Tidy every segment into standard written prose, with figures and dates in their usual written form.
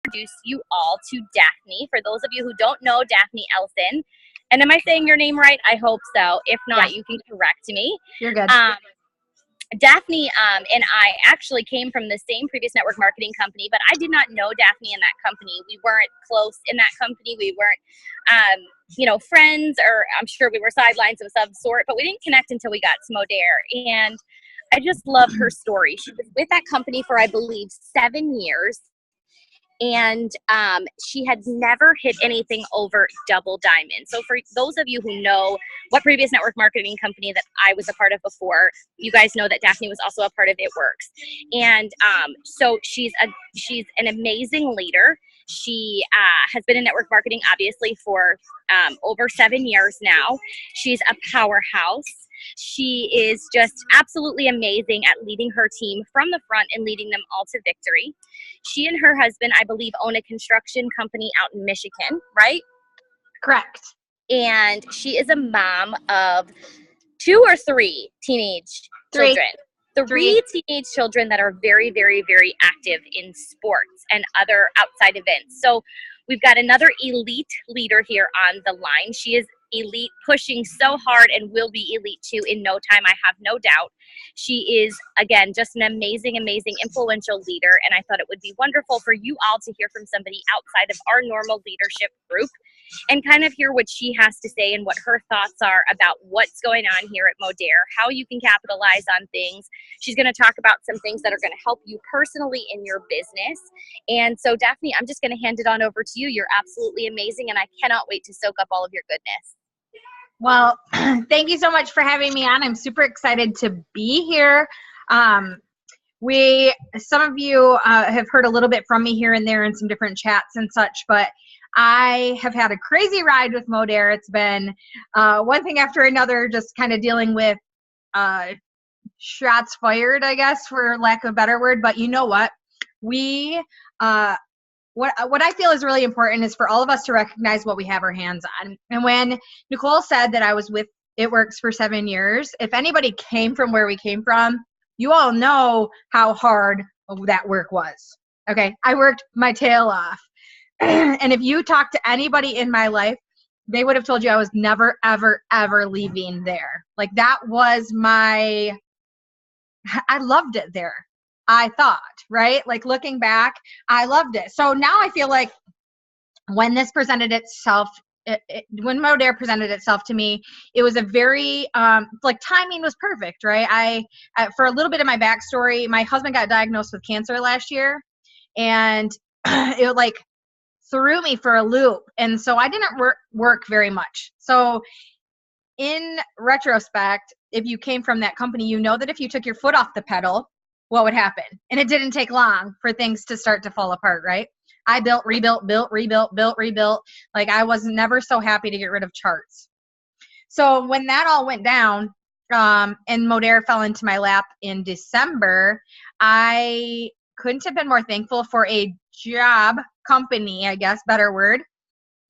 introduce you all to Daphne. For those of you who don't know Daphne Elson, and am I saying your name right? I hope so. If not, you can correct me. You're good. Daphne and I actually came from the same previous network marketing company, but I did not know Daphne in that company. We weren't close in that company. We weren't, friends, or I'm sure we were sidelines of some sort, but we didn't connect until we got to Modere. And I just love her story. She was with that company for, I believe, 7 years. And she had never hit anything over double diamond. So for those of you who know what previous network marketing company that I was a part of before, you guys know that Daphne was also a part of It Works. And so she's an amazing leader. She has been in network marketing, obviously, for over 7 years now. She's a powerhouse. She is just absolutely amazing at leading her team from the front and leading them all to victory. She and her husband, I believe, own a construction company out in Michigan, right? Correct. And she is a mom of 2 or 3 teenage children. Three teenage children that are very, very, very active in sports and other outside events. So we've got another elite leader here on the line. She is elite, pushing so hard, and will be elite too in no time, I have no doubt. She is, again, just an amazing, amazing, influential leader, and I thought it would be wonderful for you all to hear from somebody outside of our normal leadership group and kind of hear what she has to say and what her thoughts are about what's going on here at Modere, how you can capitalize on things. She's going to talk about some things that are going to help you personally in your business. And so, Daphne, I'm just going to hand it on over to you. You're absolutely amazing, and I cannot wait to soak up all of your goodness. Well, thank you so much for having me on. I'm super excited to be here. Some of you have heard a little bit from me here and there in some different chats and such, but I have had a crazy ride with Modere. It's been one thing after another, just kind of dealing with shots fired, I guess, for lack of a better word. But you know what? What I feel is really important is for all of us to recognize what we have our hands on. And when Nicole said that I was with It Works for 7 years, if anybody came from where we came from, you all know how hard that work was. Okay, I worked my tail off. And if you talk to anybody in my life, they would have told you I was never, ever, ever leaving there. Like, that was I loved it there. I thought, right? Like, looking back, I loved it. So now I feel like when this presented itself, when Modere presented itself to me, it was a very, timing was perfect, right? For a little bit of my backstory, my husband got diagnosed with cancer last year, and it threw me for a loop. And so I didn't work very much. So in retrospect, if you came from that company, you know that if you took your foot off the pedal, what would happen? And it didn't take long for things to start to fall apart, right? I built, rebuilt, built, rebuilt, built, rebuilt. Like, I was never so happy to get rid of charts. So when that all went down, and Modere fell into my lap in December, I couldn't have been more thankful for a job company, I guess, better word,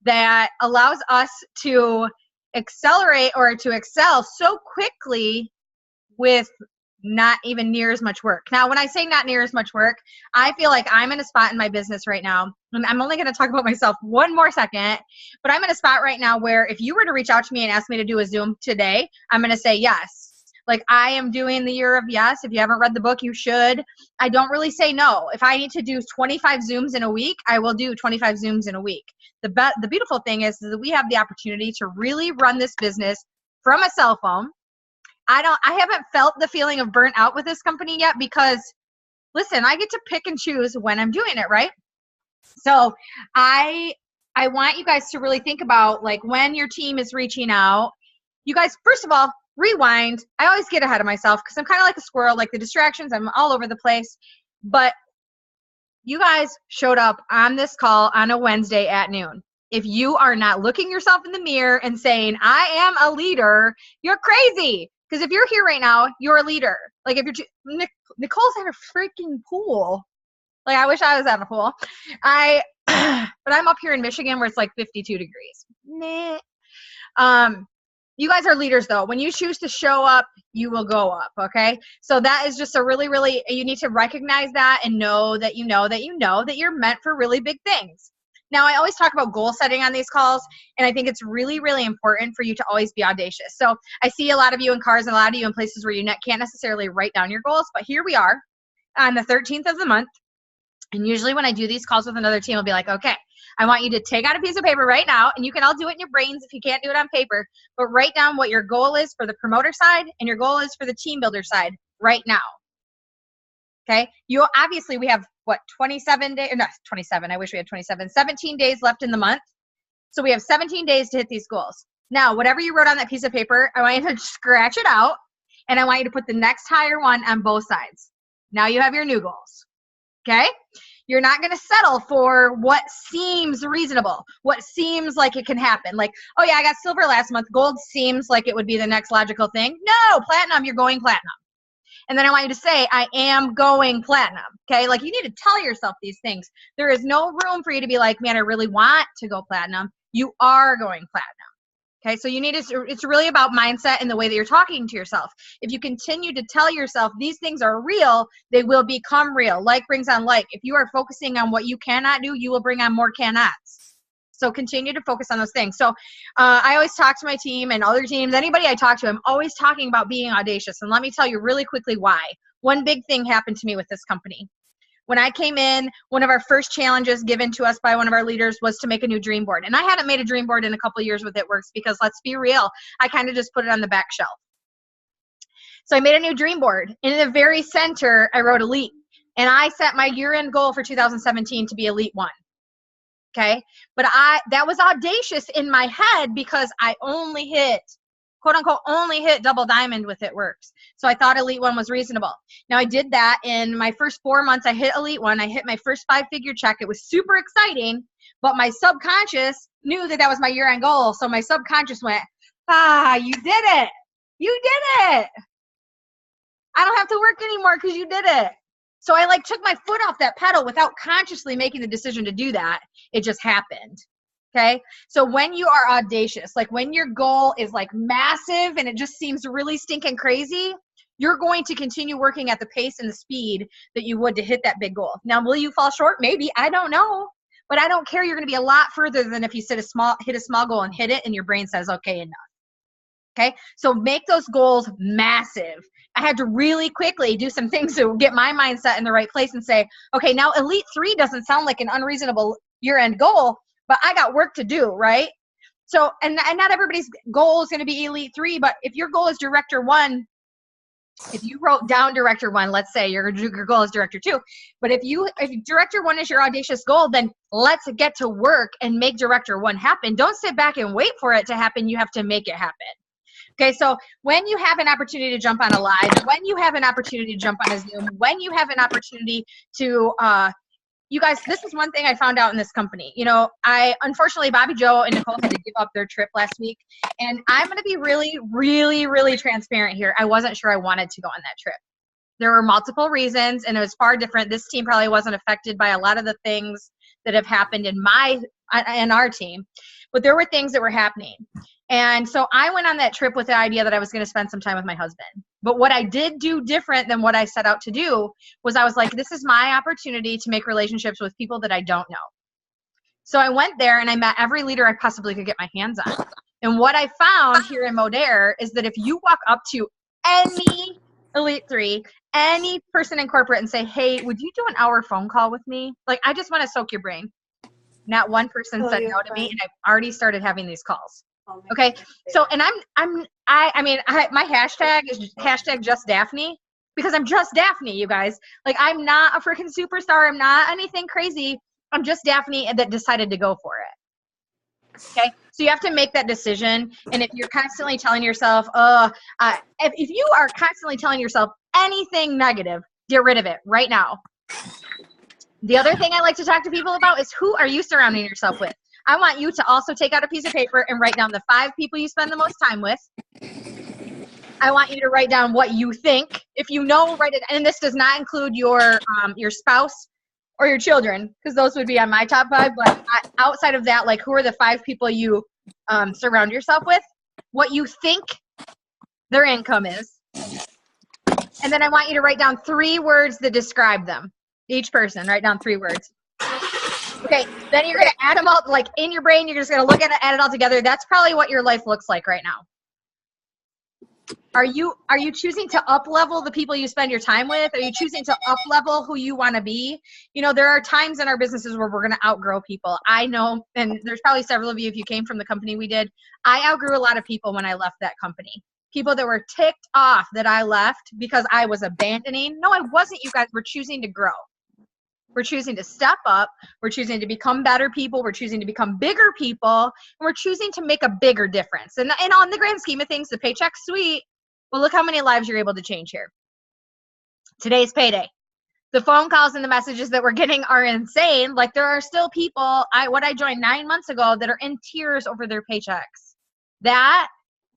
that allows us to accelerate or to excel so quickly with not even near as much work. Now, when I say not near as much work, I feel like I'm in a spot in my business right now, and I'm only going to talk about myself one more second, but I'm in a spot right now where if you were to reach out to me and ask me to do a Zoom today, I'm going to say yes. Like, I am doing the year of yes. If you haven't read the book, you should. I don't really say no. If I need to do 25 Zooms in a week, I will do 25 Zooms in a week. The beautiful thing is that we have the opportunity to really run this business from a cell phone. I haven't felt the feeling of burnt out with this company yet because, listen, I get to pick and choose when I'm doing it, right? So I want you guys to really think about, like, when your team is reaching out, you guys, first of all, rewind. I always get ahead of myself because I'm kind of like a squirrel, like the distractions, I'm all over the place. But you guys showed up on this call on a Wednesday at noon. If you are not looking yourself in the mirror and saying, I am a leader, you're crazy. Because if you're here right now, you're a leader. Like, if you're Nicole's at a freaking pool. Like, I wish I was at a pool. But I'm up here in Michigan where it's like 52 degrees. Nah. You guys are leaders though. When you choose to show up, you will go up, okay? So that is just a really, really, you need to recognize that and know that you know that you know that you're meant for really big things. Now, I always talk about goal setting on these calls, and I think it's really, really important for you to always be audacious. So I see a lot of you in cars and a lot of you in places where you can't necessarily write down your goals, but here we are on the 13th of the month. And usually when I do these calls with another team, I'll be like, okay, I want you to take out a piece of paper right now, and you can all do it in your brains if you can't do it on paper, but write down what your goal is for the promoter side and your goal is for the team builder side right now. Okay, you obviously, we have what, 27 days, not 27, I wish we had 27, 17 days left in the month. So we have 17 days to hit these goals. Now, whatever you wrote on that piece of paper, I want you to scratch it out, and I want you to put the next higher one on both sides. Now you have your new goals. Okay, you're not going to settle for what seems reasonable, what seems like it can happen. Like, oh yeah, I got silver last month. Gold seems like it would be the next logical thing. No, platinum, you're going platinum. And then I want you to say, I am going platinum. Okay, like you need to tell yourself these things. There is no room for you to be like, man, I really want to go platinum. You are going platinum. Okay, so you need to, it's really about mindset and the way that you're talking to yourself. If you continue to tell yourself these things are real, they will become real. Like brings on like. If you are focusing on what you cannot do, you will bring on more cannots. So continue to focus on those things. So I always talk to my team and other teams, anybody I talk to, I'm always talking about being audacious. And let me tell you really quickly why. One big thing happened to me with this company. When I came in, one of our first challenges given to us by one of our leaders was to make a new dream board. And I hadn't made a dream board in a couple of years with It Works because let's be real, I kind of just put it on the back shelf. So I made a new dream board. And in the very center, I wrote Elite. And I set my year-end goal for 2017 to be Elite 1. Okay? But that was audacious in my head because I only hit, quote unquote, only hit double diamond with It Works. So I thought Elite 1 was reasonable. Now I did that in my first 4 months. I hit Elite 1. I hit my first 5-figure check. It was super exciting, but my subconscious knew that that was my year-end goal. So my subconscious went, you did it. You did it. I don't have to work anymore because you did it. So I like took my foot off that pedal without consciously making the decision to do that. It just happened. Okay. So when you are audacious, like when your goal is like massive and it just seems really stinking crazy, you're going to continue working at the pace and the speed that you would to hit that big goal. Now, will you fall short? Maybe. I don't know. But I don't care. You're going to be a lot further than if you hit a small goal and hit it and your brain says, okay, enough. Okay. So make those goals massive. I had to really quickly do some things to get my mindset in the right place and say, okay, now Elite 3 doesn't sound like an unreasonable year-end goal, but I got work to do, right? So, and not everybody's goal is going to be Elite 3, but if your goal is Director 1, if you wrote down Director 1, let's say your goal is Director 2, but if Director 1 is your audacious goal, then let's get to work and make Director 1 happen. Don't sit back and wait for it to happen. You have to make it happen. Okay, so when you have an opportunity to jump on a live, when you have an opportunity to jump on a Zoom, when you have an opportunity to, you guys, this is one thing I found out in this company. You know, unfortunately, Bobby Joe and Nicole had to give up their trip last week. And I'm going to be really, really, really transparent here. I wasn't sure I wanted to go on that trip. There were multiple reasons, and it was far different. This team probably wasn't affected by a lot of the things that have happened in our team. But there were things that were happening. And so I went on that trip with the idea that I was going to spend some time with my husband. But what I did do different than what I set out to do was I was like, this is my opportunity to make relationships with people that I don't know. So I went there and I met every leader I possibly could get my hands on. And what I found here in Modere is that if you walk up to any Elite 3, any person in corporate and say, hey, would you do an hour phone call with me? Like, I just want to soak your brain. Not one person said no to me, and I've already started having these calls. Okay, so, and I mean, my hashtag is hashtag just Daphne because I'm just Daphne, you guys. Like, I'm not a freaking superstar. I'm not anything crazy. I'm just Daphne that decided to go for it. Okay, so you have to make that decision. And if you're constantly telling yourself, if you are constantly telling yourself anything negative, get rid of it right now. The other thing I like to talk to people about is who are you surrounding yourself with? I want you to also take out a piece of paper and write down the 5 people you spend the most time with. I want you to write down what you think. If you know, write it. And this does not include your spouse or your children, because those would be on my top 5. But outside of that, like, who are the 5 people you surround yourself with? what you think their income is. And then I want you to write down 3 words that describe them. Each person, write down 3 words. Okay, then you're going to add them all, like in your brain, you're just going to look at it, add it all together. That's probably what your life looks like right now. Are you choosing to up-level the people you spend your time with? Are you choosing to up-level who you want to be? You know, there are times in our businesses where we're going to outgrow people. I know, and there's probably several of you, if you came from the company we did, I outgrew a lot of people when I left that company. People that were ticked off that I left because I was abandoning. No, I wasn't, you guys. We're choosing to grow. We're choosing to step up. We're choosing to become better people. We're choosing to become bigger people. And we're choosing to make a bigger difference. And on the grand scheme of things, the paycheck's sweet. Well, look how many lives you're able to change here. Today's payday. The phone calls and the messages that we're getting are insane. Like, there are still people, what I joined 9 months ago, that are in tears over their paychecks. That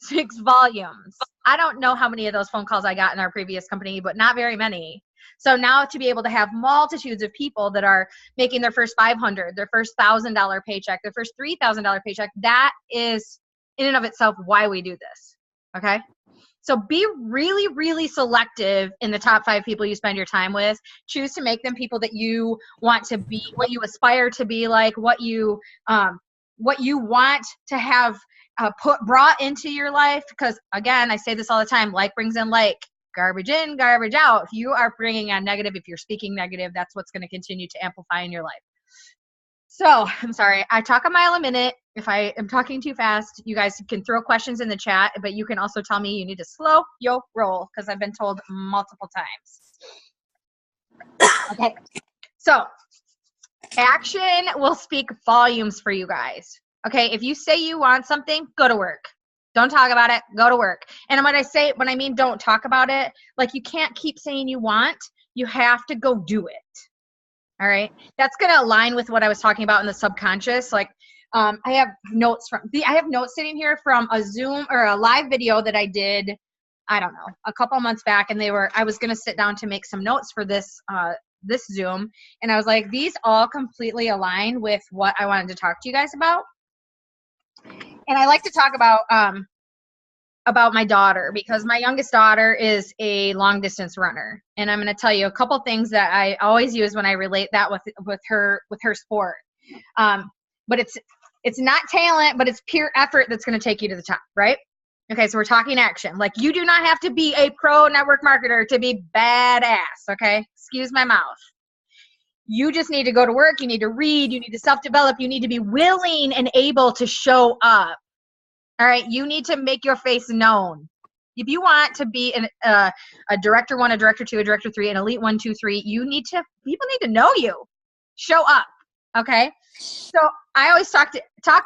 speaks volumes. I don't know how many of those phone calls I got in our previous company, but not very many. So now to be able to have multitudes of people that are making their first $500, their first $1,000 paycheck, their first $3,000 paycheck, that is in and of itself why we do this. Okay? So be really, really selective in the top 5 people you spend your time with. Choose to make them people that you want to be, what you aspire to be like, what you want to have brought into your life. Because again, I say this all the time, like brings in like, garbage in, garbage out. If you are bringing on negative, if you're speaking negative, that's what's going to continue to amplify in your life. So I'm sorry, I talk a mile a minute. If I am talking too fast, you guys can throw questions in the chat, but you can also tell me you need to slow your roll, because I've been told multiple times. Okay, so action will speak volumes for you guys. Okay, if you say you want something, go to work. Don't talk about it, go to work. And when I mean don't talk about it, like you can't keep saying you want, you have to go do it. All right, that's going to align with what I was talking about in the subconscious. Like, I have notes sitting here from a Zoom or a live video that I did, I don't know, a couple months back, and I was going to sit down to make some notes for this Zoom, and I was like, these all completely align with what I wanted to talk to you guys about. And I like to talk about my daughter, because my youngest daughter is a long distance runner. And I'm going to tell you a couple things that I always use when I relate that with her sport. But it's not talent, but it's pure effort that's going to take you to the top, right? Okay, so we're talking action. Like, you do not have to be a pro network marketer to be badass, okay? Excuse my mouth. You just need to go to work. You need to read. You need to self-develop. You need to be willing and able to show up. All right, you need to make your face known. If you want to be a director 1, a director 2, a director 3, an elite 1, 2, 3, people need to know you. Show up, okay? So I always talk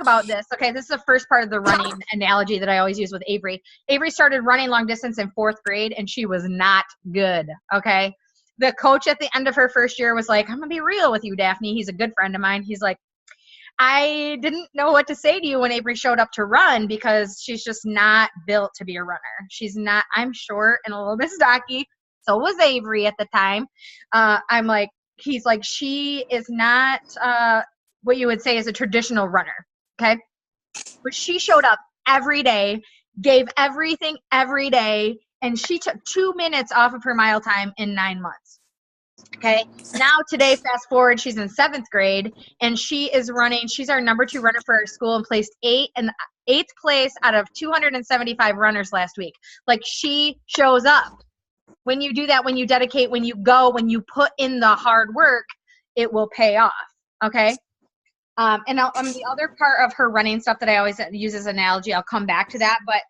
about this. Okay, this is the first part of the running analogy that I always use with Avery. Avery started running long distance in 4th grade, and she was not good, okay? The coach at the end of her first year was like, I'm going to be real with you, Daphne. He's a good friend of mine. He's like, I didn't know what to say to you when Avery showed up to run, because she's just not built to be a runner. She's not, I'm short and a little bit stocky. So was Avery at the time. He's like, she is not what you would say is a traditional runner. Okay. But she showed up every day, gave everything every day. And she took 2 minutes off of her mile time in 9 months. Okay. Now today, fast forward, she's in 7th grade, and she is running. She's our number 2 runner for our school and placed 8th place out of 275 runners last week. Like, she shows up. When you do that, when you dedicate, when you go, when you put in the hard work, it will pay off. Okay. And the other part of her running stuff that I always use as an analogy, I'll come back to that. But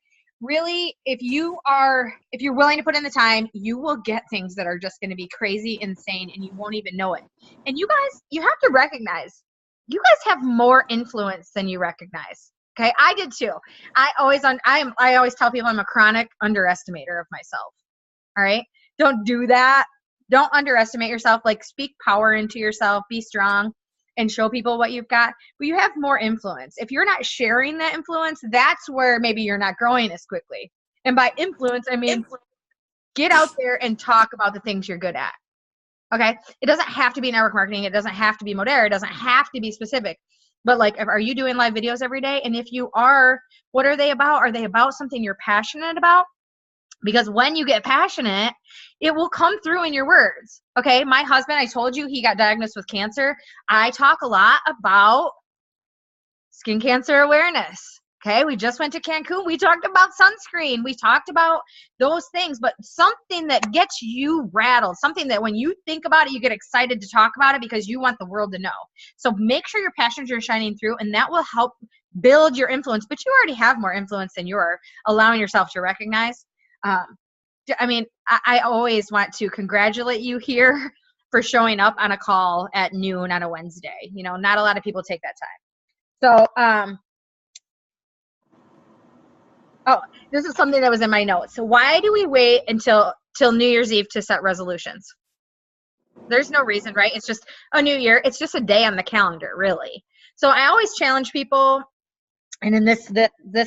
really, if you're willing to put in the time, you will get things that are just going to be crazy, insane, and you won't even know it. And you guys, you have to recognize, you guys have more influence than you recognize. Okay, I did too. I always tell people I'm a chronic underestimator of myself. All right, don't do that. Don't underestimate yourself. Like, speak power into yourself. Be strong. And show people what you've got, but you have more influence. If you're not sharing that influence, that's where maybe you're not growing as quickly. And by influence, I mean, get out there and talk about the things you're good at. Okay? It doesn't have to be network marketing. It doesn't have to be Modera. It doesn't have to be specific. but like, are you doing live videos every day? And if you are, what are they about? Are they about something you're passionate about? Because when you get passionate, it will come through in your words. Okay. My husband, I told you he got diagnosed with cancer. I talk a lot about skin cancer awareness. Okay. We just went to Cancun. We talked about sunscreen. We talked about those things, but something that gets you rattled, something that when you think about it, you get excited to talk about it because you want the world to know. So make sure your passions are shining through, and that will help build your influence. But you already have more influence than you're allowing yourself to recognize. I mean, I always want to congratulate you here for showing up on a call at noon on a Wednesday. You know, not a lot of people take that time. So, oh, this is something that was in my notes. So why do we wait until New Year's Eve to set resolutions? There's no reason, right? It's just a new year. It's just a day on the calendar, really. So I always challenge people. And in this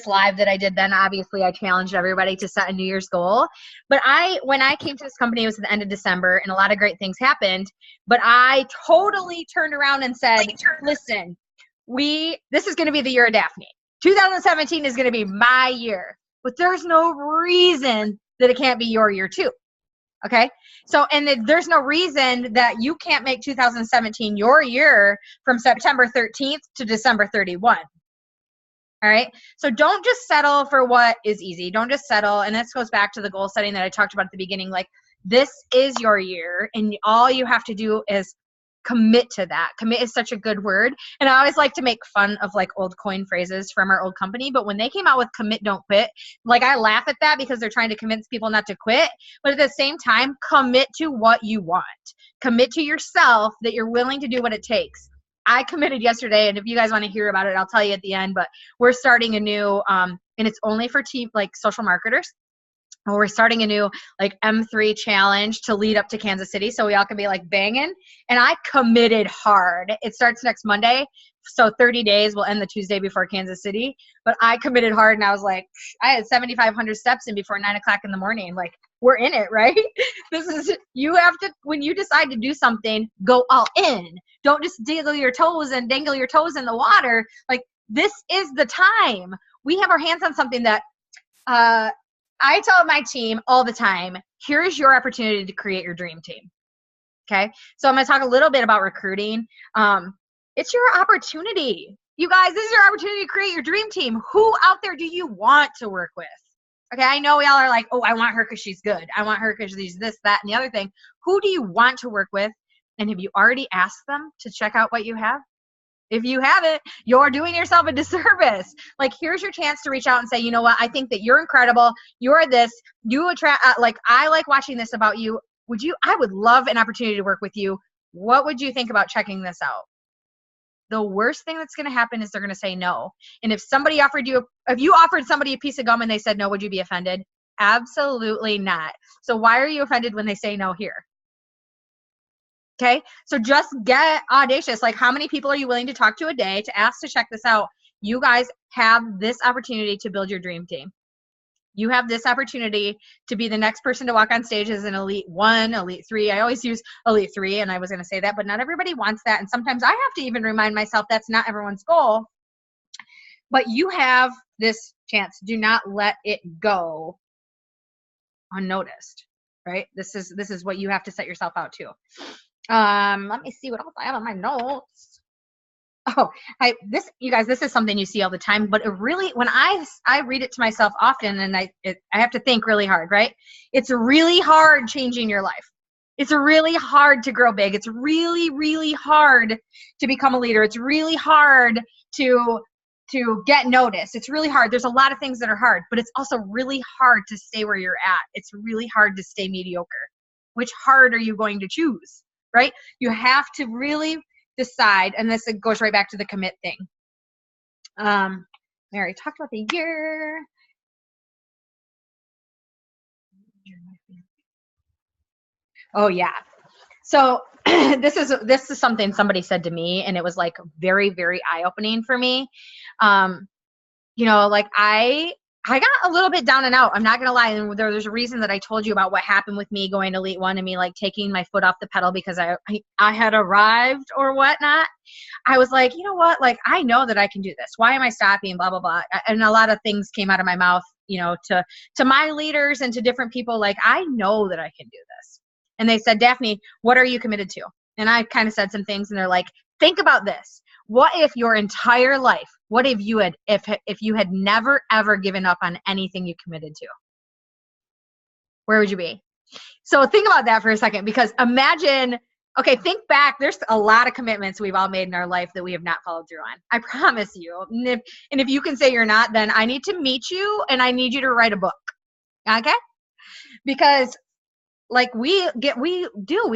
live that I did then, obviously I challenged everybody to set a New Year's goal. But when I came to this company, it was at the end of December, and a lot of great things happened. But I totally turned around and said, listen, this is going to be the year of Daphne. 2017 is going to be my year. But there's no reason that it can't be your year too. Okay. So, and there's no reason that you can't make 2017 your year from September 13th to December 31. All right. So don't just settle for what is easy. Don't just settle. And this goes back to the goal setting that I talked about at the beginning. Like, this is your year, and all you have to do is commit to that. Commit is such a good word. And I always like to make fun of like old coin phrases from our old company. But when they came out with commit, don't quit, like I laugh at that because they're trying to convince people not to quit. But at the same time, commit to what you want. Commit to yourself that you're willing to do what it takes. I committed yesterday, and if you guys want to hear about it, I'll tell you at the end, but we're starting a new, and it's only for team, like social marketers. We're starting a new like M3 challenge to lead up to Kansas City, so we all can be like banging. And I committed hard. It starts next Monday, so 30 days. We'll end the Tuesday before Kansas City. But I committed hard, and I was like, I had 7,500 steps in before 9 o'clock in the morning. Like, we're in it, right? You have to, when you decide to do something, go all in. Don't just dangle your toes in the water. Like, this is the time. We have our hands on something that, I tell my team all the time, here's your opportunity to create your dream team. Okay. So I'm going to talk a little bit about recruiting. It's your opportunity. You guys, this is your opportunity to create your dream team. Who out there do you want to work with? Okay. I know we all are like, oh, I want her because she's good. I want her because she's this, that, and the other thing. Who do you want to work with? And have you already asked them to check out what you have? If you haven't, you're doing yourself a disservice. Like, here's your chance to reach out and say, you know what? I think that you're incredible. You're this. You attract, I like watching this about you. I would love an opportunity to work with you. What would you think about checking this out? The worst thing that's going to happen is they're going to say no. And if you offered somebody a piece of gum and they said no, would you be offended? Absolutely not. So why are you offended when they say no here? Okay, so just get audacious. Like, how many people are you willing to talk to a day to ask to check this out? You guys have this opportunity to build your dream team. You have this opportunity to be the next person to walk on stage as an elite 1, elite 3. I always use elite 3, and I was going to say that, but not everybody wants that. And sometimes I have to even remind myself that's not everyone's goal. But you have this chance. Do not let it go unnoticed, right? This is what you have to set yourself out to. Let me see what else I have on my notes. Oh, you guys, this is something you see all the time, but it really, when I read it to myself often, and I have to think really hard, right? It's really hard changing your life. It's really hard to grow big. It's really, really hard to become a leader. It's really hard to get noticed. It's really hard. There's a lot of things that are hard, but it's also really hard to stay where you're at. It's really hard to stay mediocre. Which hard are you going to choose? Right? You have to really decide, and this goes right back to the commit thing. Mary talked about the year. Oh yeah. So this is something somebody said to me, and it was like very, very eye-opening for me. You know, like I got a little bit down and out. I'm not going to lie. And there's a reason that I told you about what happened with me going to Elite One and me like taking my foot off the pedal because I had arrived or whatnot. I was like, you know what? Like, I know that I can do this. Why am I stopping? Blah, blah, blah. And a lot of things came out of my mouth, you know, to my leaders and to different people. Like, I know that I can do this. And they said, Daphne, what are you committed to? And I kind of said some things and they're like, think about this. What if your entire life, what if you had, if you had never, ever given up on anything you committed to? Where would you be? So think about that for a second, because imagine, okay, think back. There's a lot of commitments we've all made in our life that we have not followed through on. I promise you. And if you can say you're not, then I need to meet you and I need you to write a book. Okay? Because like we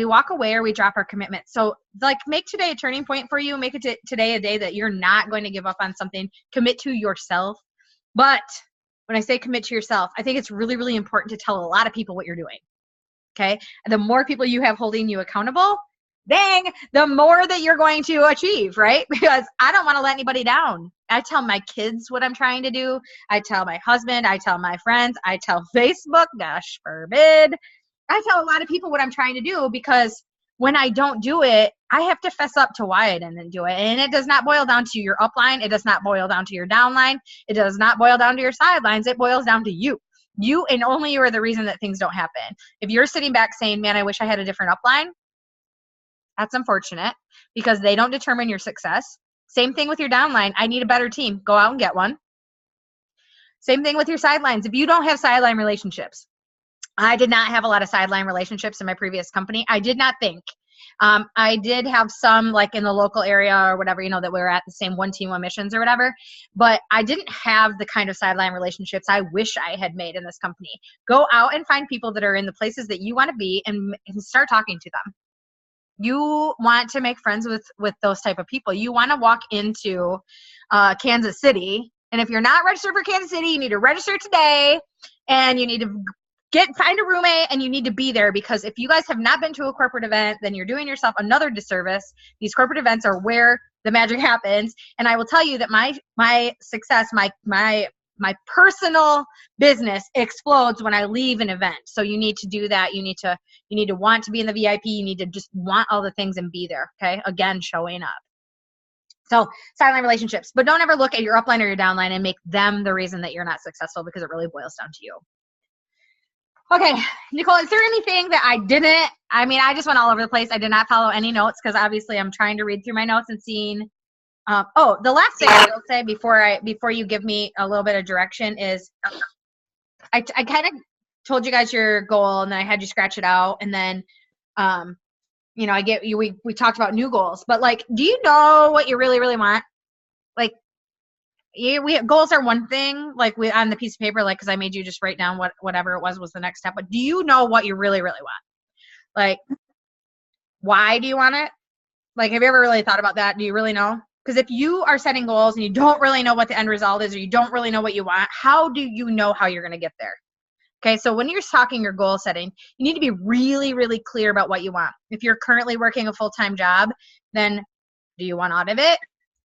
walk away or we drop our commitment. So like make today a turning point for you. Make it today a day that you're not going to give up on something. Commit to yourself. But when I say commit to yourself, I think it's really, really important to tell a lot of people what you're doing. Okay. And the more people you have holding you accountable, dang, the more that you're going to achieve, right? Because I don't want to let anybody down. I tell my kids what I'm trying to do. I tell my husband, I tell my friends, I tell Facebook, gosh forbid. I tell a lot of people what I'm trying to do, because when I don't do it, I have to fess up to why I didn't do it. And it does not boil down to your upline. It does not boil down to your downline. It does not boil down to your sidelines. It boils down to you. You and only you are the reason that things don't happen. If you're sitting back saying, man, I wish I had a different upline, that's unfortunate because they don't determine your success. Same thing with your downline. I need a better team. Go out and get one. Same thing with your sidelines. If you don't have sideline relationships, I did not have a lot of sideline relationships in my previous company. I did not think. I did have some like in the local area or whatever, you know, that we were at the same one team, one missions or whatever, but I didn't have the kind of sideline relationships I wish I had made in this company. Go out and find people that are in the places that you want to be and start talking to them. You want to make friends with those type of people. You want to walk into Kansas City, and if you're not registered for Kansas City, you need to register today, and you need to find a roommate, and you need to be there, because if you guys have not been to a corporate event, then you're doing yourself another disservice. These corporate events are where the magic happens. And I will tell you that my success, my personal business explodes when I leave an event. So you need to do that. You need to want to be in the VIP. You need to just want all the things and be there. Okay. Again, showing up. So sideline relationships, but don't ever look at your upline or your downline and make them the reason that you're not successful, because it really boils down to you. Okay, Nicole, is there anything that I just went all over the place. I did not follow any notes because obviously I'm trying to read through my notes and seeing. The last thing I will say before you give me a little bit of direction is I kind of told you guys your goal, and then I had you scratch it out, and then, you know, we talked about new goals, but like, do you know what you really, really want? Like, goals are one thing, like on the piece of paper, like, cause I made you just write down whatever it was the next step. But do you know what you really, really want? Like, why do you want it? Like, have you ever really thought about that? Do you really know? Because if you are setting goals and you don't really know what the end result is, or you don't really know what you want, how do you know how you're going to get there? Okay. So when you're talking your goal setting, you need to be really, really clear about what you want. If you're currently working a full-time job, then do you want out of it?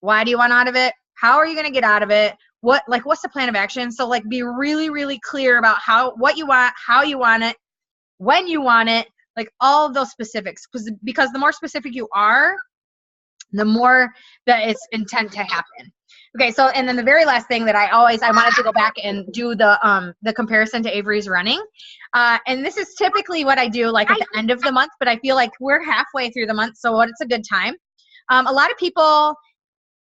Why do you want out of it? How are you going to get out of it? What's the plan of action? So like, be really, really clear about what you want, how you want it, when you want it, like all of those specifics, because the more specific you are, the more that it's intent to happen. Okay. So, and then the very last thing that I wanted to go back and do the comparison to Avery's running. And this is typically what I do like at the end of the month, but I feel like we're halfway through the month. So it's a good time. A lot of people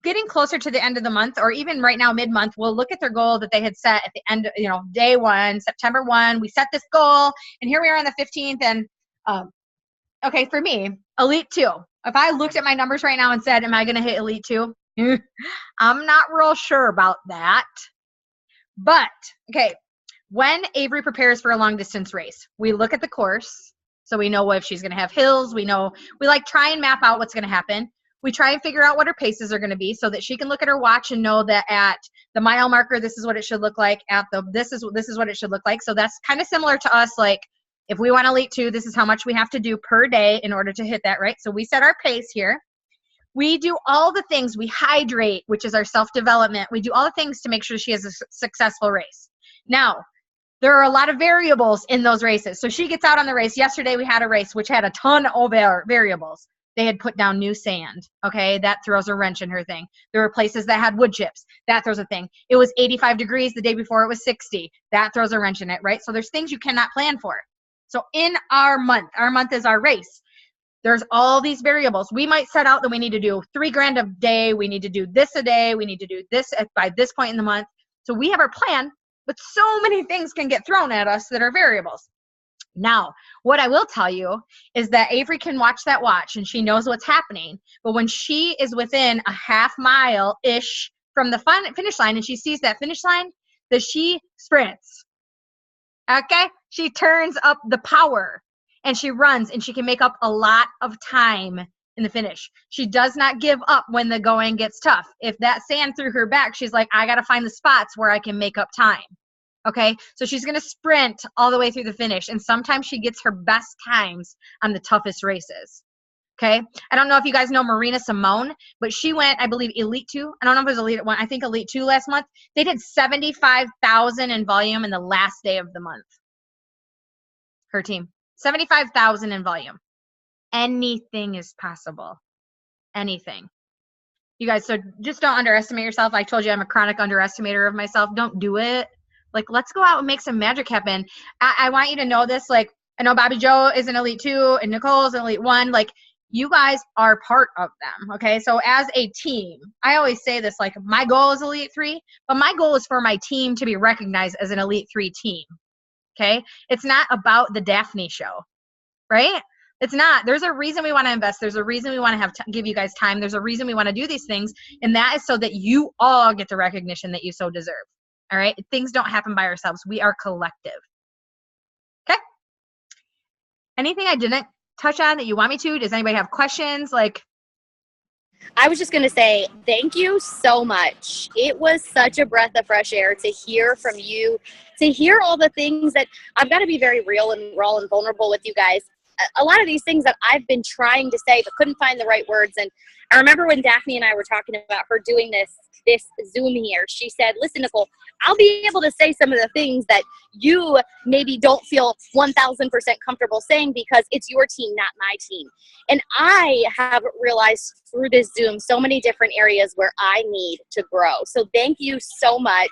getting closer to the end of the month, or even right now, mid-month, will look at their goal that they had set at the end, you know, day 1, September 1, we set this goal, and here we are on the 15th, and, okay, for me, Elite 2. If I looked at my numbers right now and said, am I going to hit Elite 2? I'm not real sure about that. But, okay, when Avery prepares for a long-distance race, we look at the course, so we know if she's going to have hills. We like try and map out what's going to happen. We try and figure out what her paces are going to be so that she can look at her watch and know that at the mile marker, this is what it should look like. This is what it should look like. So that's kind of similar to us. Like, if we want Elite 2, this is how much we have to do per day in order to hit that, right? So we set our pace here. We do all the things. We hydrate, which is our self-development. We do all the things to make sure she has a successful race. Now, there are a lot of variables in those races. So she gets out on the race. Yesterday we had a race which had a ton of variables. They had put down new sand. Okay, that throws a wrench in her thing. There were places that had wood chips. That throws a thing. It was 85 degrees the day before it was 60. That throws a wrench in it, right? So there's things you cannot plan for. So in our month is our race. There's all these variables. We might set out that we need to do $3,000 a day. We need to do this a day. We need to do this by this point in the month. So we have our plan, but so many things can get thrown at us that are variables. Now, what I will tell you is that Avery can watch that watch and she knows what's happening. But when she is within a half mile-ish from the finish line and she sees that finish line, that she sprints. Okay? She turns up the power and she runs and she can make up a lot of time in the finish. She does not give up when the going gets tough. If that sand threw her back, she's like, I got to find the spots where I can make up time. Okay, so she's going to sprint all the way through the finish. And sometimes she gets her best times on the toughest races. Okay, I don't know if you guys know Marina Simone, but she went, I believe, Elite 2. I don't know if it was Elite 1. I think Elite 2 last month. They did 75,000 in volume in the last day of the month. Her team. 75,000 in volume. Anything is possible. Anything. You guys, so just don't underestimate yourself. I told you I'm a chronic underestimator of myself. Don't do it. Like, let's go out and make some magic happen. I want you to know this. Like, I know Bobby Joe is an Elite 2 and Nicole is an Elite 1. Like, you guys are part of them, okay? So as a team, I always say this, like, my goal is Elite 3, but my goal is for my team to be recognized as an Elite 3 team, okay? It's not about the Daphne show, right? It's not. There's a reason we want to invest. There's a reason we want to give you guys time. There's a reason we want to do these things, and that is so that you all get the recognition that you so deserve. All right. Things don't happen by ourselves. We are collective. Okay. Anything I didn't touch on that you want me to? Does anybody have questions? Like, I was just going to say thank you so much. It was such a breath of fresh air to hear from you, to hear all the things that I've got to be very real and raw and vulnerable with you guys. A lot of these things that I've been trying to say but couldn't find the right words. And I remember when Daphne and I were talking about her doing this Zoom here, she said, listen, Nicole, I'll be able to say some of the things that you maybe don't feel 1,000% comfortable saying because it's your team, not my team. And I have realized through this Zoom so many different areas where I need to grow. So thank you so much.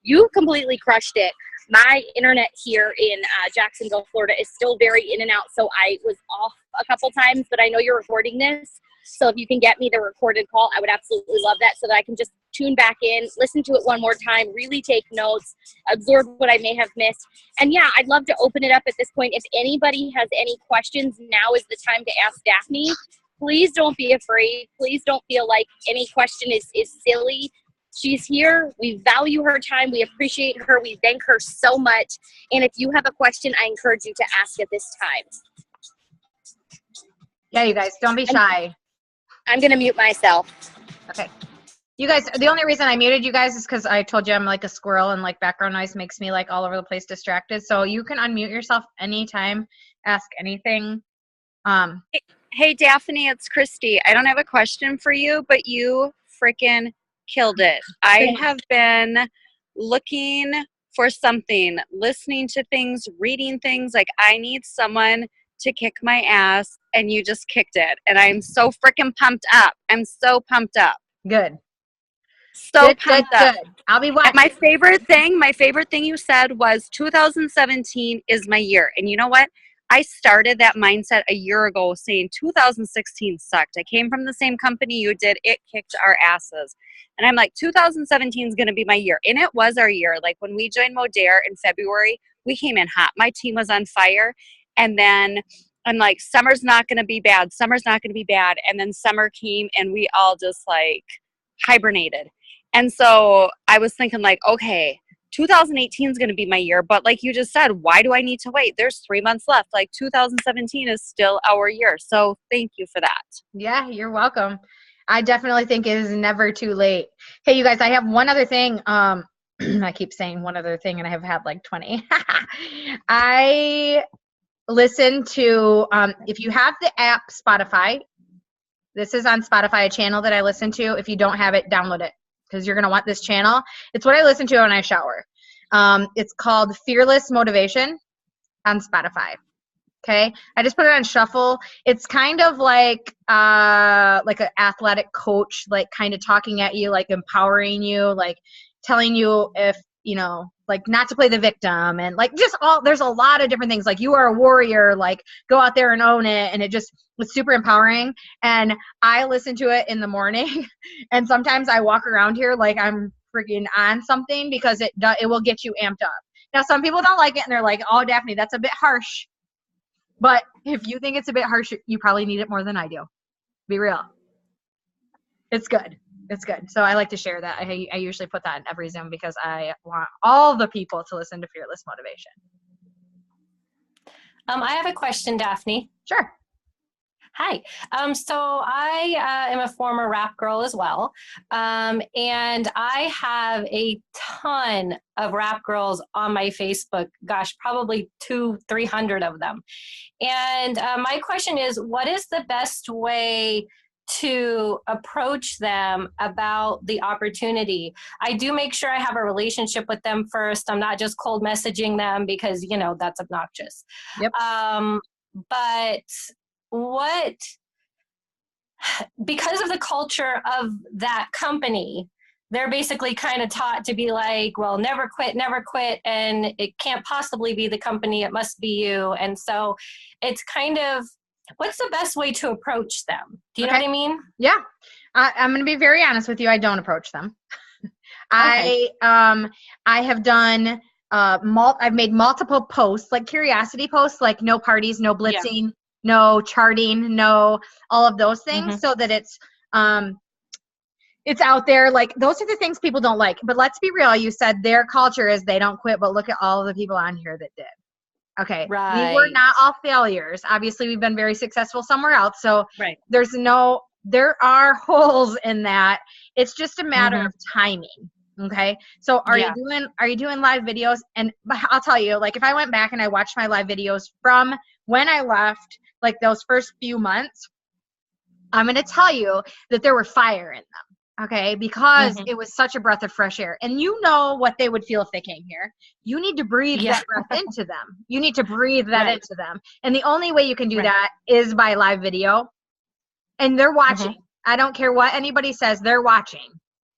You completely crushed it. My internet here in Jacksonville, Florida is still very in and out, so I was off a couple times, but I know you're recording this. So if you can get me the recorded call, I would absolutely love that so that I can just tune back in, listen to it one more time, really take notes, absorb what I may have missed. And yeah, I'd love to open it up at this point. If anybody has any questions, now is the time to ask Daphne. Please don't be afraid. Please don't feel like any question is silly. She's here. We value her time. We appreciate her. We thank her so much. And if you have a question, I encourage you to ask at this time. Yeah, you guys, don't be shy. I'm going to mute myself. Okay. You guys, the only reason I muted you guys is because I told you I'm like a squirrel and like background noise makes me like all over the place distracted. So you can unmute yourself anytime, ask anything. Hey, Daphne, it's Christy. I don't have a question for you, but you freaking killed it. I have been looking for something, listening to things, reading things. Like, I need someone to kick my ass, and you just kicked it. And I'm so freaking pumped up. I'm so pumped up. Good. So pumped up. Good. I'll be watching. And my favorite thing you said was 2017 is my year. And you know what? I started that mindset a year ago saying 2016 sucked. I came from the same company you did. It kicked our asses. And I'm like, 2017 is going to be my year. And it was our year. Like, when we joined Modere in February, we came in hot. My team was on fire. And then I'm like, summer's not going to be bad. Summer's not going to be bad. And then summer came and we all just like hibernated. And so I was thinking like, okay, 2018 is going to be my year. But like you just said, why do I need to wait? There's 3 months left. Like, 2017 is still our year. So thank you for that. Yeah, you're welcome. I definitely think it is never too late. Hey, you guys, I have one other thing. I keep saying one other thing and I have had like 20. I listen to, if you have the app Spotify, this is on Spotify, a channel that I listen to. If you don't have it, download it because you're going to want this channel. It's what I listen to when I shower. It's called Fearless Motivation on Spotify. Okay. I just put it on shuffle. It's kind of like an athletic coach, like kind of talking at you, like empowering you, like telling you if, like not to play the victim, and like just there's a lot of different things. Like you are a warrior, like go out there and own it. And it was super empowering. And I listen to it in the morning. And sometimes I walk around here like I'm freaking on something, because it will get you amped up. Now, some people don't like it and they're like, oh, Daphne, that's a bit harsh. But if you think it's a bit harsh, you probably need it more than I do. Be real. It's good. It's good. So I like to share that. I usually put that in every Zoom because I want all the people to listen to Fearless Motivation. I have a question, Daphne. Sure. Hi. So I am a former rap girl as well. And I have a ton of rap girls on my Facebook. Gosh, probably 200-300 of them. And my question is, what is the best way to approach them about the opportunity? I do make sure I have a relationship with them first. I'm not just cold messaging them because, that's obnoxious. Yep. But because of the culture of that company, they're basically kind of taught to be like, well, never quit, and it can't possibly be the company, it must be you. And so it's kind of, what's the best way to approach them? Do you know what I mean? Yeah. I'm going to be very honest with you. I don't approach them. Okay. I have done, I've made multiple posts, like curiosity posts, like no parties, no blitzing, no charting, no all of those things, so that it's out there. Like those are the things people don't like. But let's be real. You said their culture is they don't quit, but look at all of the people on here that did. Okay. Right. We were not all failures. Obviously, we've been very successful somewhere else. So right. There are holes in that. It's just a matter of timing. Okay. So are you doing live videos? And I'll tell you, like, if I went back and I watched my live videos from when I left, like those first few months, I'm going to tell you that there were fire in them. Okay. Because it was such a breath of fresh air, and you know what they would feel if they came here. You need to breathe that breath into them. You need to breathe that into them. And the only way you can do that is by live video. And they're watching. I don't care what anybody says, they're watching.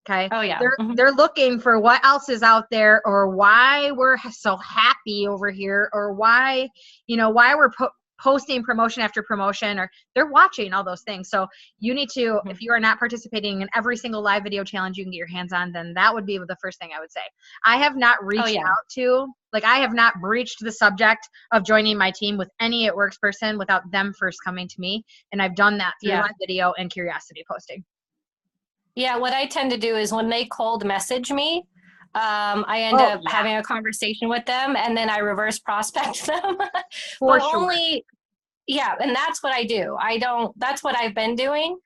Okay. Oh yeah. They're looking for what else is out there, or why we're so happy over here, or why we're posting promotion after promotion, or they're watching all those things. So you need to, if you are not participating in every single live video challenge you can get your hands on, then that would be the first thing I would say. I have not reached out to, I have not breached the subject of joining my team with any It Works person without them first coming to me. And I've done that through live video and curiosity posting. Yeah. What I tend to do is when they cold message me, I end up having a conversation with them, and then I reverse prospect them. For sure. And that's what I do. That's what I've been doing,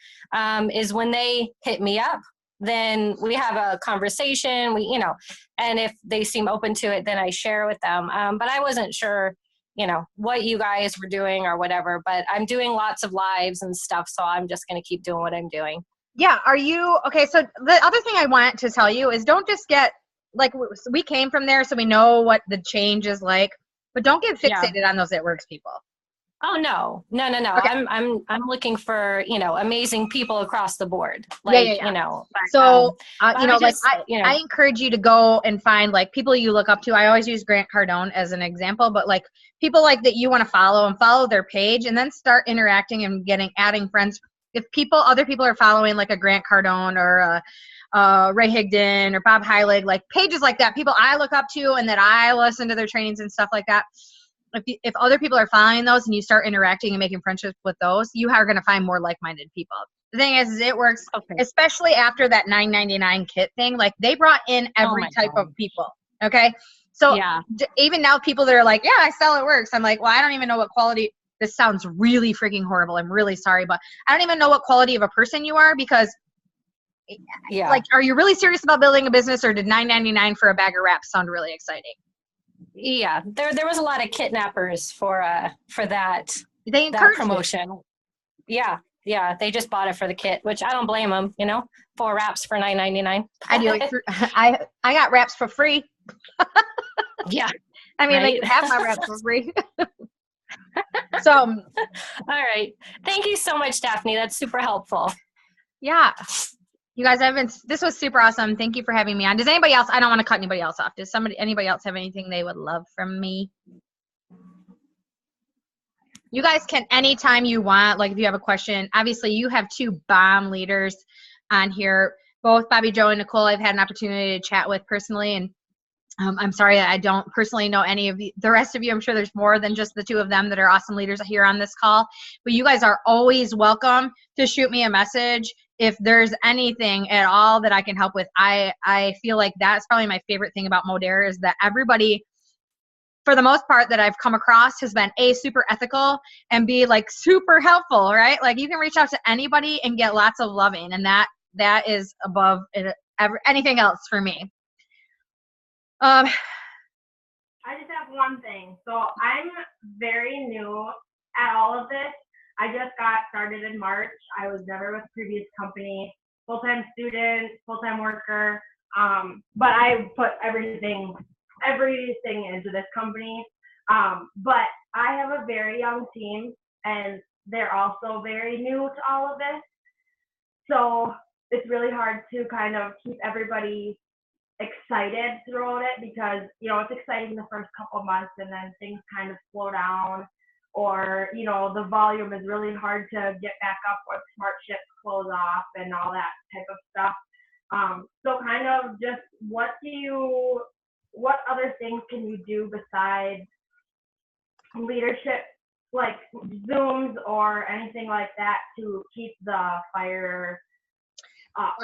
is when they hit me up, then we have a conversation, and if they seem open to it, then I share with them. But I wasn't sure, what you guys were doing or whatever, but I'm doing lots of lives and stuff. So I'm just going to keep doing what I'm doing. Yeah. Okay. So the other thing I want to tell you is don't just get, like, we came from there, so we know what the change is like, but don't get fixated on those It Works people. Oh, no. Okay. I'm looking for, amazing people across the board. So, I encourage you to go and find like people you look up to. I always use Grant Cardone as an example, but like people like that you want to follow their page, and then start interacting and adding friends. If other people are following like a Grant Cardone or Ray Higdon or Bob Heilig, like pages like that, people I look up to and that I listen to their trainings and stuff like that. If other people are following those and you start interacting and making friendships with those, you are going to find more like-minded people. The thing is It Works, especially after that $9.99 kit thing, like they brought in every type of people. Okay. So even now people that are like, yeah, I sell It Works. I'm like, well, I don't even know what quality. This sounds really freaking horrible. I'm really sorry, but I don't even know what quality of a person you are, because like, are you really serious about building a business, or did $9.99 for a bag of wraps sound really exciting? Yeah, there was a lot of kidnappers for that promotion. Yeah, they just bought it for the kit, which I don't blame them. 4 wraps for $9.99. I do. I got wraps for free. Yeah. I mean, they Right. can have my wraps for free. So, All right. Thank you so much, Daphne. That's super helpful. yeah. You guys, this was super awesome. Thank you for having me on. Does anybody else, I don't want to cut anybody else off. Does anybody else have anything they would love from me? You guys can, anytime you want, like if you have a question, obviously you have two bomb leaders on here, both Bobby Joe and Nicole I've had an opportunity to chat with personally, and I'm sorry that I don't personally know any of the rest of you. I'm sure there's more than just the two of them that are awesome leaders here on this call. But you guys are always welcome to shoot me a message if there's anything at all that I can help with. I feel like that's probably my favorite thing about Modere is that everybody, for the most part, that I've come across has been A, super ethical, and B, like super helpful, right? Like you can reach out to anybody and get lots of loving, and that is above anything else for me. I just have one thing. So I'm very new at all of this. I just got started in March. I was never with a previous company, full-time student, full-time worker. But I put everything into this company. But I have a very young team, and they're also very new to all of this. So it's really hard to kind of keep everybody excited throughout it because, it's exciting the first couple of months and then things kind of slow down, or, the volume is really hard to get back up when smart ships close off and all that type of stuff. So kind of just what other things can you do besides leadership, like Zooms or anything like that, to keep the fire up?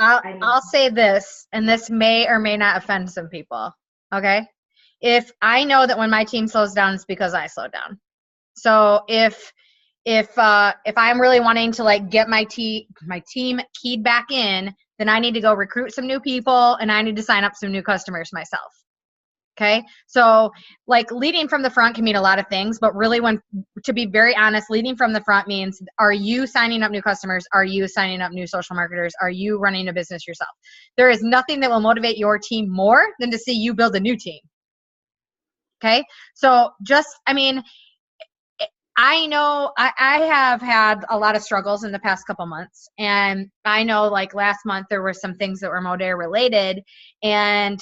I'll say this, and this may or may not offend some people, okay? If I know that when my team slows down, it's because I slowed down. So if I'm really wanting to like get my team keyed back in, then I need to go recruit some new people and I need to sign up some new customers myself. Okay. So like leading from the front can mean a lot of things, but really to be very honest, leading from the front means, are you signing up new customers? Are you signing up new social marketers? Are you running a business yourself? There is nothing that will motivate your team more than to see you build a new team. Okay. So I know I have had a lot of struggles in the past couple months, and I know like last month there were some things that were Modere related, and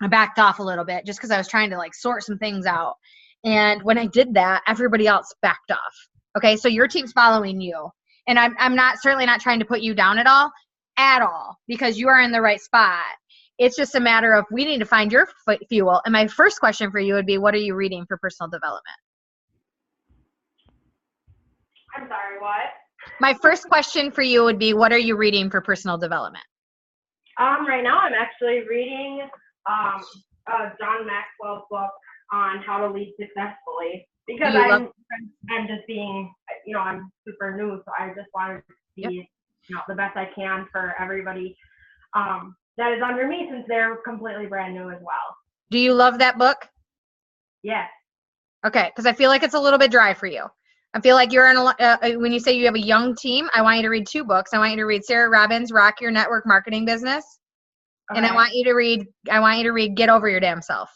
I backed off a little bit just because I was trying to like sort some things out. And when I did that, everybody else backed off. Okay, so your team's following you, and I'm certainly not trying to put you down at all, because you are in the right spot. It's just a matter of we need to find your fuel. And my first question for you would be, what are you reading for personal development? I'm sorry, what? My first question for you would be, what are you reading for personal development? Right now I'm actually reading John Maxwell's book on how to lead successfully, because I'm just being, I'm super new, so I just wanted to be the best I can for everybody that is under me, since they're completely brand new as well. Do you love that book? Yes. Okay, because I feel like it's a little bit dry for you. I feel like you're in when you say you have a young team, I want you to read two books. I want you to read Sarah Robbins' Rock Your Network Marketing Business. Okay. And I want you to read Get Over Your Damn Self.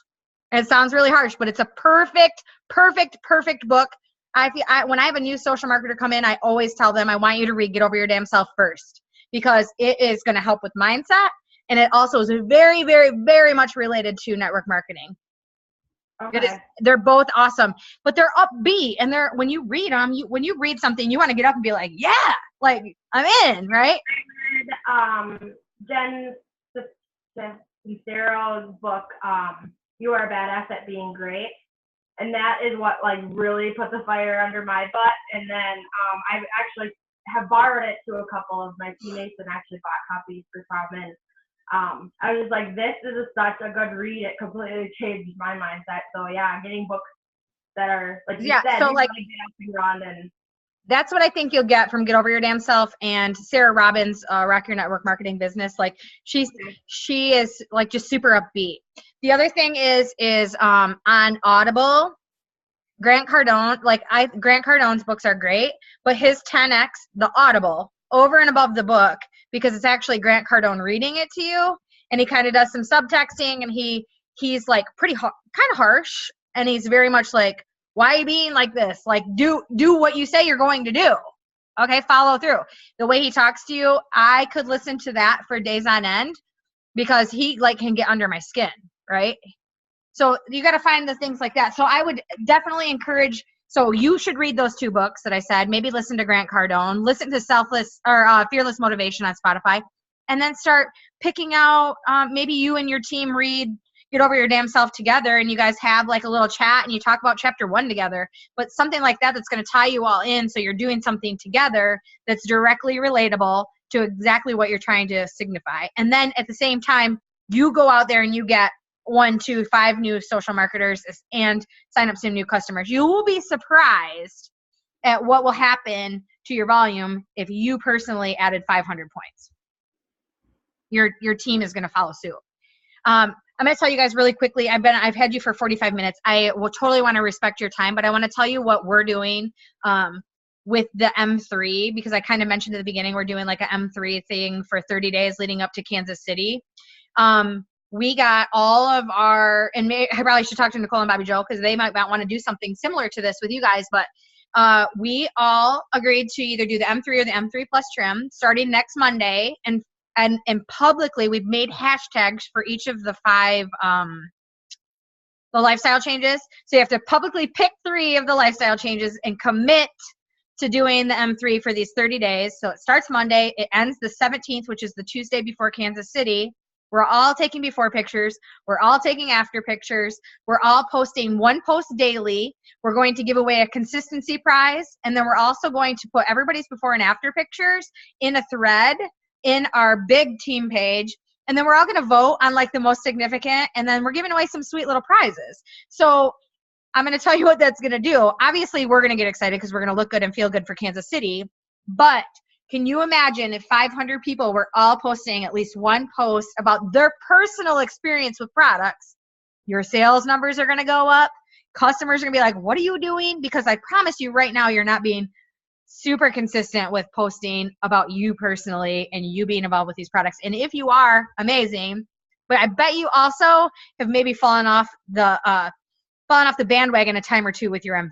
And it sounds really harsh, but it's a perfect book. When I have a new social marketer come in, I always tell them, I want you to read Get Over Your Damn Self first, because it is going to help with mindset. And it also is very, very, very much related to network marketing. Okay. They're both awesome, but they're upbeat, and when you read them, when you read something, you want to get up and be like, yeah, like I'm in, right? I read Jen Sincero's book, You Are a Badass at Being Great, and that is what like really put the fire under my butt. And then I actually have borrowed it to a couple of my teammates and actually bought copies for some. And I was just like, this is such a good read. It completely changed my mindset. So yeah, getting books that are like you said, so like run, and that's what I think you'll get from Get Over Your Damn Self and Sarah Robbins' Rock Your Network Marketing Business. Like she is like just super upbeat. The other thing is on Audible, Grant Cardone. Grant Cardone's books are great, but his 10X, the Audible, over and above the book, because it's actually Grant Cardone reading it to you, and he kind of does some subtexting, and he he's like pretty kind of harsh, and he's very much like, why are you being like this? Like, do what you say you're going to do. Okay, follow through. The way he talks to you, I could listen to that for days on end because he like can get under my skin, right? So you got to find the things like that. So I would definitely encourage, so you should read those 2 books that I said, maybe listen to Grant Cardone, listen to Fearless Motivation on Spotify, and then start picking out, maybe you and your team read Get Over Your Damn Self together, and you guys have like a little chat and you talk about chapter 1 together, but something like that that's going to tie you all in, so you're doing something together that's directly relatable to exactly what you're trying to signify. And then at the same time, you go out there and you get 1, 2, 5 new social marketers and sign up some new customers. You will be surprised at what will happen to your volume if you personally added 500 points. Your team is going to follow suit. I'm going to tell you guys really quickly. I've had you for 45 minutes. I will totally want to respect your time, but I want to tell you what we're doing with the M3, because I kind of mentioned at the beginning, we're doing like an M3 thing for 30 days leading up to Kansas City. We got all of our, and I probably should talk to Nicole and Bobby Joe because they might want to do something similar to this with you guys, but we all agreed to either do the M3 or the M3 Plus trim starting next Monday, and publicly we've made hashtags for each of the 5 the lifestyle changes. So you have to publicly pick 3 of the lifestyle changes and commit to doing the M3 for these 30 days. So it starts Monday, it ends the 17th, which is the Tuesday before Kansas City. We're all taking before pictures. We're all taking after pictures. We're all posting 1 post daily. We're going to give away a consistency prize. And then we're also going to put everybody's before and after pictures in a thread in our big team page. And then we're all going to vote on like the most significant. And then we're giving away some sweet little prizes. So I'm going to tell you what that's going to do. Obviously, we're going to get excited because we're going to look good and feel good for Kansas City. But can you imagine if 500 people were all posting at least 1 post about their personal experience with products? Your sales numbers are going to go up. Customers are going to be like, what are you doing? Because I promise you right now, you're not being super consistent with posting about you personally and you being involved with these products. And if you are, amazing. But I bet you also have maybe fallen off the bandwagon a time or 2 with your M3.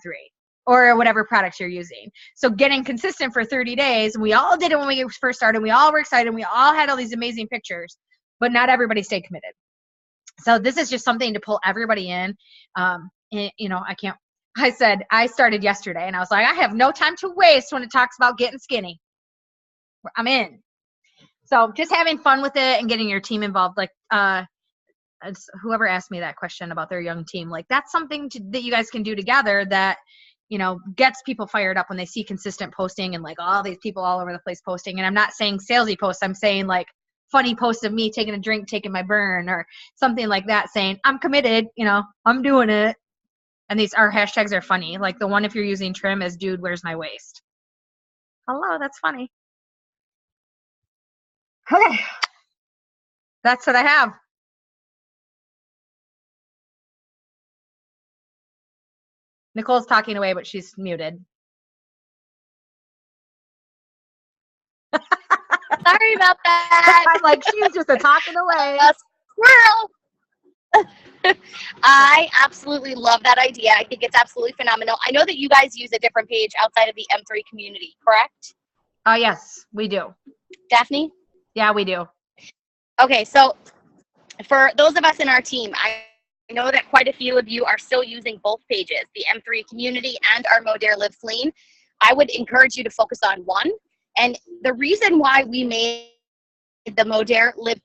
Or whatever products you're using. So getting consistent for 30 days, and we all did it when we first started. We all were excited. We all had all these amazing pictures, but not everybody stayed committed. So this is just something to pull everybody in. And, you know, I said, I started yesterday and I was like, I have no time to waste when it talks about getting skinny. I'm in. So just having fun with it and getting your team involved. Like, whoever asked me that question about their young team, like that's something that you guys can do together that, you know, gets people fired up when they see consistent posting and like all these people all over the place posting. And I'm not saying salesy posts. I'm saying like funny posts of me taking a drink, taking my burn or something like that, saying I'm committed, you know, I'm doing it. And our hashtags are funny. Like the one, if you're using trim, is dude, where's my waist? Hello, that's funny. Okay. That's what I have. Nicole's talking away, but she's muted. Sorry about that. I'm like, she's just a talking away. A squirrel. I absolutely love that idea. I think it's absolutely phenomenal. I know that you guys use a different page outside of the M3 community, correct? Yes, we do. Daphne? Yeah, we do. Okay, so for those of us in our team, I know that quite a few of you are still using both pages, the M3 community and our Modare Live Clean. I would encourage you to focus on one. And the reason why we made the Modare Live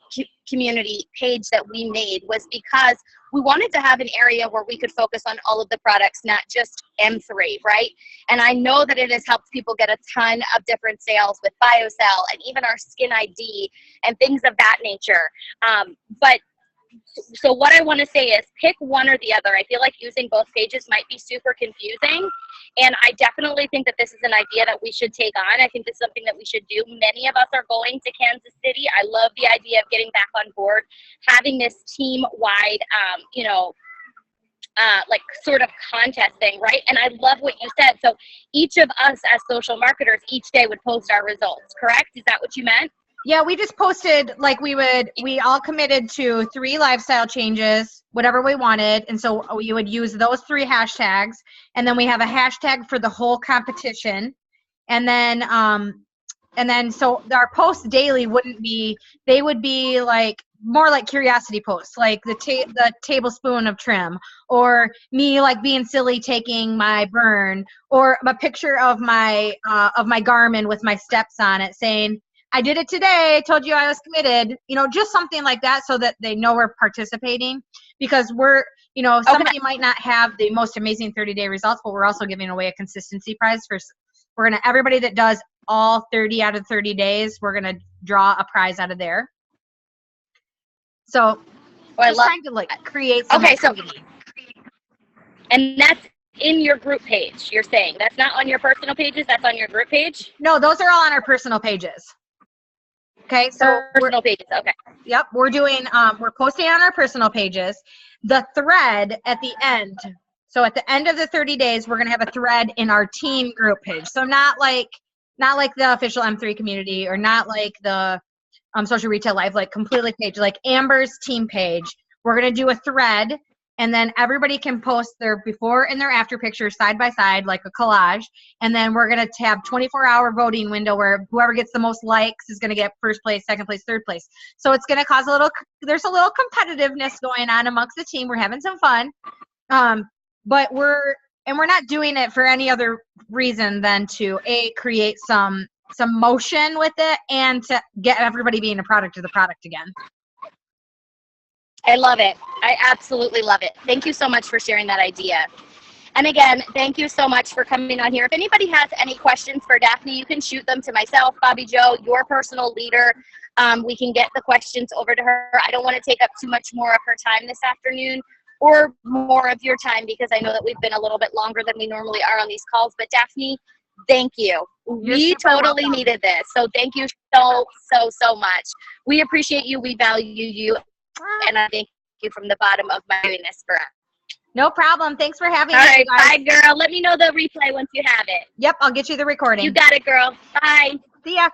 community page that we made was because we wanted to have an area where we could focus on all of the products, not just M3, right? And I know that it has helped people get a ton of different sales with BioCell and even our Skin ID and things of that nature. So what I want to say is pick one or the other. I feel like using both pages might be super confusing. And I definitely think that this is an idea that we should take on. I think this is something that we should do. Many of us are going to Kansas City. I love the idea of getting back on board, having this team-wide, like sort of contest thing, right? And I love what you said. So each of us as social marketers each day would post our results, correct? Is that what you meant? Yeah, we just posted like we all committed to 3 lifestyle changes, whatever we wanted. And so you would use those 3 hashtags. And then we have a hashtag for the whole competition. And then so our posts daily they would be like more like curiosity posts, like the tablespoon of trim, or me like being silly taking my burn, or a picture of my Garmin with my steps on it saying, I did it today, told you I was committed, just something like that, so that they know we're participating, because somebody might not have the most amazing 30-day results, but we're also giving away a consistency prize everybody that does all 30 out of 30 days, we're going to draw a prize out of there. So trying to like create some activity. And that's in your group page, you're saying? That's not on your personal pages, that's on your group page? No, those are all on our personal pages. Okay, so personal pages, okay. Yep, we're posting on our personal pages. The thread at the end, so at the end of the 30 days, we're going to have a thread in our team group page. So not like the official M3 community, or not like the Social Retail Live, like completely page, like Amber's team page. We're going to do a thread, and then everybody can post their before and their after pictures side by side, like a collage. And then we're going to have 24-hour voting window where whoever gets the most likes is going to get first place, second place, third place. So it's going to cause there's a little competitiveness going on amongst the team. We're having some fun. But we're not doing it for any other reason than to create some motion with it, and to get everybody being a product of the product again. I love it. I absolutely love it. Thank you so much for sharing that idea. And again, thank you so much for coming on here. If anybody has any questions for Daphne, you can shoot them to myself, Bobby Joe, your personal leader. We can get the questions over to her. I don't want to take up too much more of her time this afternoon, or more of your time, because I know that we've been a little bit longer than we normally are on these calls. But Daphne, thank you. We totally needed this. So thank you so much. We appreciate you. We value you. And I thank you from the bottom of my doing this for us. No problem. Thanks for having me. All right. Bye, girl. Let me know the replay once you have it. Yep. I'll get you the recording. You got it, girl. Bye. See ya.